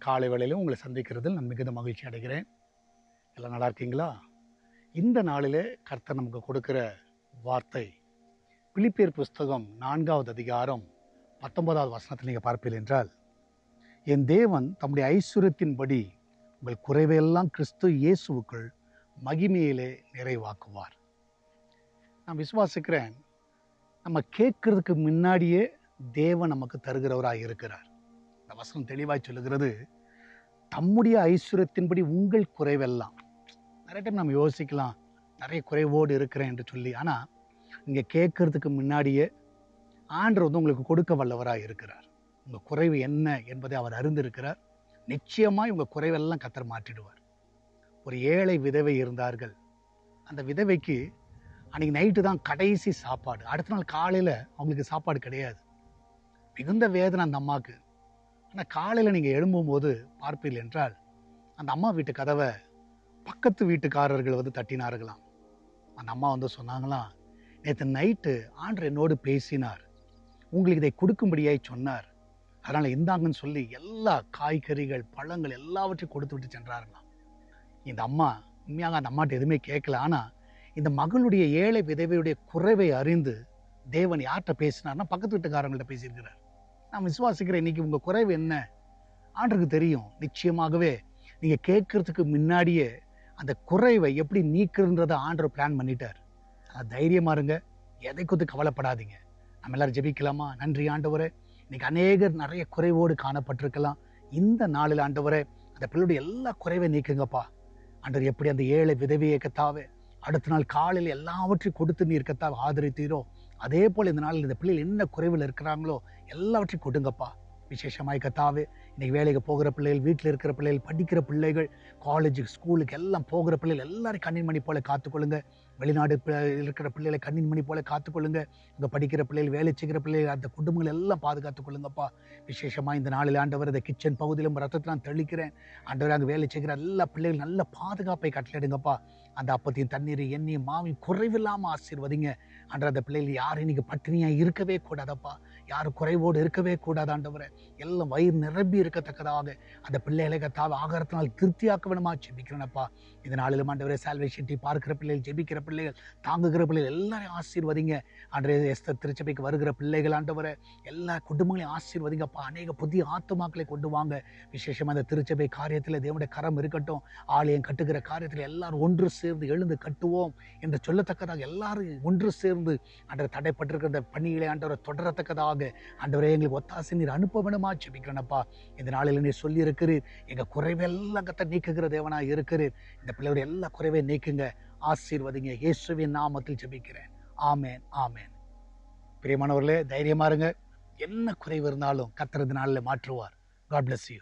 காலை வேளையிலும் உங்களை சந்திக்கிறதில் நான் மிகுந்த மகிழ்ச்சி அடைகிறேன். எல்லாம் நல்லா இருக்கீங்களா? இந்த நாளிலே கர்த்தர் நமக்கு கொடுக்கிற வார்த்தை பிலிப்பியர் புஸ்தகம் 4வது அதிகாரம் 19வது வசனத்தில் நீங்கள் பார்ப்பீர்கள் என்றால், என் தேவன் தம்முடைய ஐஸ்வர்யத்தின்படி உங்கள் குறைவையெல்லாம் கிறிஸ்து இயேசுவுக்குள் மகிமையிலே நிறைவாக்குவார். நான் விசுவாசிக்கிறேன், நம்ம கேட்கறதுக்கு முன்னாடியே தேவன் நமக்கு தருகிறவராக இருக்கிறார். இந்த வசனம் தெளிவாய் சொல்லுகிறது, தம்முடைய ஐஸ்வர்யத்தின்படி உங்கள் குறைவெல்லாம். நிறைய டைம் நம்ம யோசிக்கலாம், நிறைய குறைவோடு இருக்கிறேன் என்று சொல்லி. ஆனால் இங்கே கேட்கறதுக்கு முன்னாடியே ஆண்டவர் உங்களுக்கு கொடுக்க வல்லவராக இருக்கிறார். உங்கள் குறைவு என்ன என்பதை அவர் அறிந்திருக்கிறார். நிச்சயமாய் உங்கள் குறைவெல்லாம் கர்த்தர் மாற்றிடுவார். ஒரு ஏழை விதவை இருந்தார்கள். அந்த விதவைக்கு அன்றைக்கி நைட்டு தான் கடைசி சாப்பாடு. அடுத்த நாள் காலையில் அவங்களுக்கு சாப்பாடு கிடையாது. மிகுந்த வேதனை அந்த அம்மாவுக்கு. ஆனால் காலையில் நீங்கள் எழும்பும்போது பார்ப்பீர்கள் என்றால், அந்த அம்மா வீட்டு கதவை பக்கத்து வீட்டுக்காரர்கள் தட்டினார்களாம். அந்த அம்மா சொன்னாங்களாம், நேற்று நைட்டு ஆண்டவர் என்னோடு பேசினார், உங்களுக்கு இதை கொடுக்கும்படியாய் சொன்னார், அதனால் இந்தாங்கன்னு சொல்லி எல்லா காய்கறிகள் பழங்கள் எல்லாவற்றையும் கொடுத்து விட்டு சென்றார்களாம். இந்த அம்மா உண்மையாக அந்த அம்மாட்ட எதுவுமே கேட்கல. ஆனால் இந்த மகளுடைய ஏழை விதவையுடைய குறைவை அறிந்து தேவன் யார்கிட்ட பேசினார்னா பக்கத்து வீட்டுக்காரங்கள்ட்ட பேசியிருக்கிறார். நான் விசுவாசிக்கிறேன், இன்னைக்கு உங்கள் குறைவு என்ன ஆண்டவருக்கு தெரியும். நிச்சயமாகவே நீங்கள் கேட்கறதுக்கு முன்னாடியே அந்த குறைவை எப்படி நீக்குறன்றதை ஆண்டவர் பிளான் பண்ணிட்டார். அது தைரியமா இருங்க, எதை குறித்து கவலைப்படாதீங்க. நம்ம எல்லாரும் ஜெபிக்கலாமா? நன்றி ஆண்டவரே, இன்னைக்கு அநேகர் நிறைய குறைவோடு காணப்பட்டிருக்கலாம். இந்த நாளில் ஆண்டவரே, அந்த பிள்ளையுடைய எல்லா குறைவை நீக்குங்கப்பா. ஆண்டவர் எப்படி அந்த ஏழை விதவியை கத்தாவே அடுத்த நாள் காலையில் எல்லாவற்றையும் கொடுத்து நீர் கத்தாவை ஆதரித்தீரோ, அதே போல் இந்த நாளில் இந்த பிள்ளைகள் என்ன குறைவில் இருக்கிறாங்களோ எல்லாவற்றையும் கொடுங்கப்பா. விசேஷமாய் கத்தாவே, இன்னைக்கு வேலைக்கு போகிற பிள்ளைகள், வீட்டில் இருக்கிற பிள்ளைகள், படிக்கிற பிள்ளைகள், காலேஜுக்கு ஸ்கூலுக்கு எல்லாம் போகிற பிள்ளைகள் எல்லாரும் கண்ணின் மணி போல காத்துக்கொள்ளுங்க. வெளிநாடு இருக்கிற பிள்ளைகளை கண்ணின் மணி போல காத்துக்கொள்ளுங்க. இங்கே படிக்கிற பிள்ளைகள், வேலை செய்கிற பிள்ளைகள், அந்த குடும்பங்கள் எல்லாம் பாதுகாத்துக் கொள்ளுங்கப்பா. விசேஷமாக இந்த நாளில் ஆண்டவர் இந்த கிச்சன் பகுதியிலும் ரத்தத்தை நான் தெளிக்கிறேன். ஆண்டவர் அங்கே வேலை செய்கிற எல்லா பிள்ளைகள் நல்ல பாதுகாப்பை கட்டளையிடுங்கப்பா. அந்த அப்பத்தையும் தண்ணீர் எண்ணெயும் மாவையும் குறைவில்லாமல் ஆசீர்வதிங்க. ஆண்டவர் அந்த பிள்ளைகள் யாரும் இன்னைக்கு பட்டினியாக இருக்கவே கூடாதப்பா, யாரும் குறைவோடு இருக்கவே கூடாது ஆண்டவரை. எல்லாம் வயிறு நிரம்பி இருக்கத்தக்கதாக அந்த பிள்ளைகளை கத்தாவை ஆகாரத்தினால் திருப்தியாக்க வேணுமா ஜெபிக்கிறேனப்பா. இந்த நாளிலும் ஆண்டவரே, சால்வேஷன் டீ பார்க்கிற பிள்ளைகள், ஜெபிக்கிற பிள்ளைகள், தாங்குகிற பிள்ளைகள் எல்லாரையும் ஆசீர்வதிங்க. ஆண்டவரே, எஸ்தர் திருச்சபைக்கு வருகிற பிள்ளைகள் ஆண்டவரே, எல்லா குடும்பங்களையும் ஆசீர்வதிங்கப்பா. அநேக புதிய ஆத்துமாக்களை கொண்டு வாங்க. விசேஷமாக அந்த திருச்சபை காரியத்தில் தேவனுடைய கரம் இருக்கட்டும். ஆலயம் கட்டுகிற காரியத்தில் எல்லாரும் ஒன்று சேர்ந்து எழுந்து கட்டுவோம் என்று சொல்லத்தக்கதாக எல்லாரும் ஒன்று சேர்ந்து ஆண்டவர் தடைப்பட்டிருக்கிற பணிகளை ஆண்டவரை தொடரத்தக்கதாக ஆண்டவரே எங்களுக்கு ஒத்தாசை நீர் அனுப்ப வேணுமா ஜெபிக்கிறேனப்பா. இந்த நாளில் நீர் சொல்லி இருக்கிறீர், எங்க குறைவெல்லாம் கத்த நீக்குகிற தேவனாக இருக்கிறீர். இந்த பிள்ளையோட எல்லா குறைவையும் நீக்குங்க, ஆசீர்வதிங்க. இயேசுவின் நாமத்தில் ஜெபிக்கிறேன். ஆமேன், ஆமேன். பிரியமானவர்களே, தைரியமா இருங்க. என்ன குறைவு இருந்தாலும் கர்த்தர் இந்த நாளில் மாற்றுவார். God bless you.